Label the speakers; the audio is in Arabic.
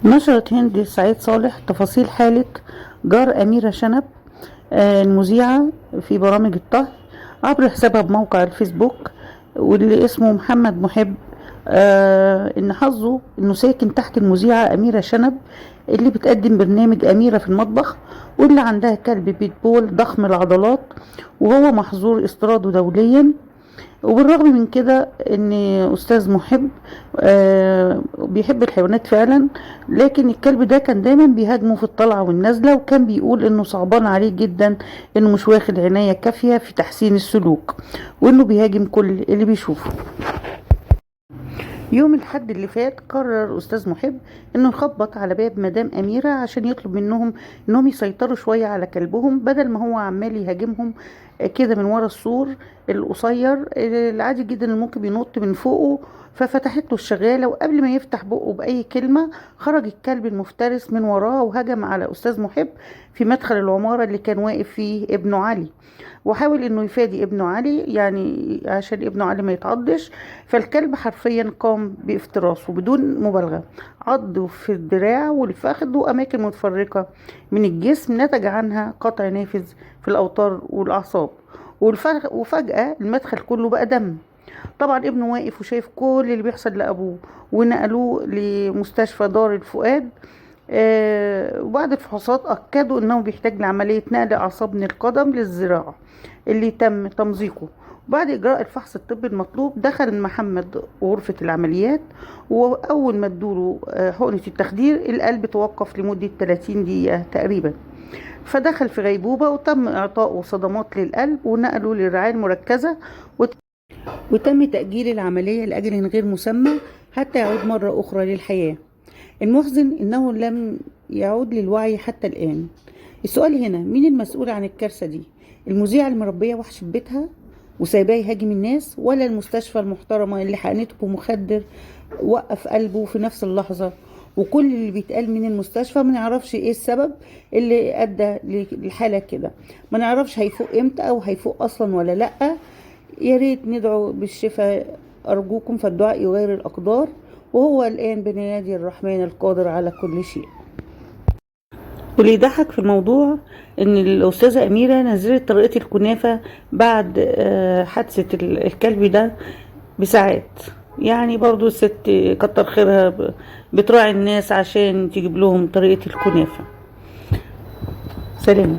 Speaker 1: نشرت هند سعيد صالح تفاصيل حالة جار أميرة شنب المذيعة في برامج الطهي عبر حسابها بموقع الفيسبوك، واللي اسمه محمد محب. إن حظه إنه ساكن تحت المذيعة أميرة شنب اللي بتقدم برنامج أميرة في المطبخ، واللي عندها كلب بيتبول ضخم العضلات وهو محظور استيراده دوليا. وبالرغم من كده ان استاذ محب بيحب الحيوانات فعلا، لكن الكلب ده كان دايما بيهاجمه في الطلعة والنزلة، وكان بيقول انه صعبان عليه جدا انه مش واخد عناية كافية في تحسين السلوك، وانه بيهاجم كل اللي بيشوفه. يوم الحد اللي فات قرر أستاذ محب إنه يخبط على باب مدام أميرة عشان يطلب منهم إنهم يسيطروا شوية على كلبهم، بدل ما هو عمال يهاجمهم كده من ورا السور القصير العادي جدا اللي ممكن ينط من فوقه. ففتحت له الشغالة، وقبل ما يفتح بقه بأي كلمة خرج الكلب المفترس من وراه وهجم على أستاذ محب في مدخل العمارة اللي كان واقف فيه ابنه علي، وحاول انه يفادي ابنه علي يعني عشان ابنه علي ما يتعضش. فالكلب حرفيا قام بافتراسه بدون مبالغة، عضه في الدراع والفخذ واماكن متفرقة من الجسم نتج عنها قطع نافذ في الاوتار والاعصاب، وفجأة المدخل كله بقى دم. طبعا ابنه واقف وشايف كل اللي بيحصل لابوه، ونقلوه لمستشفى دار الفؤاد. وبعد الفحوصات أكدوا أنه بيحتاج لعملية نقل أعصاب من القدم للذراع اللي تم تمزيقه. بعد إجراء الفحص الطبي المطلوب دخل محمد غرفة العمليات، وأول ما ادوله حقنة التخدير القلب توقف لمدة 30 دقيقة تقريبا، فدخل في غيبوبة وتم إعطائه صدمات للقلب ونقله للرعاية المركزة، وتم تأجيل العملية لأجل غير مسمى حتى يعود مرة أخرى للحياة. المحزن إنه لم يعود للوعي حتى الآن. السؤال هنا، مين المسؤول عن الكارثة دي؟ المذيعة المربية وحش في بيتها وسايباه يهاجم الناس، ولا المستشفى المحترمة اللي حقنته بمخدر وقف قلبه في نفس اللحظة؟ وكل اللي بيتقال من المستشفى ما نعرفش ايه السبب اللي ادى للحالة كده، ما نعرفش هيفوق امتى او هيفوق اصلا ولا لا. يا ريت ندعو بالشفاء أرجوكم، فالدعاء يغير الأقدار، وهو الآن بنادي الرحمن القادر على كل شيء. واللي يضحك في الموضوع ان الأستاذة أميرة نزلت طريقة الكنافة بعد حادثة الكلب ده بساعات. يعني برضو الست كتر خيرها بتراعي الناس عشان تجيب لهم طريقة الكنافة. سلام.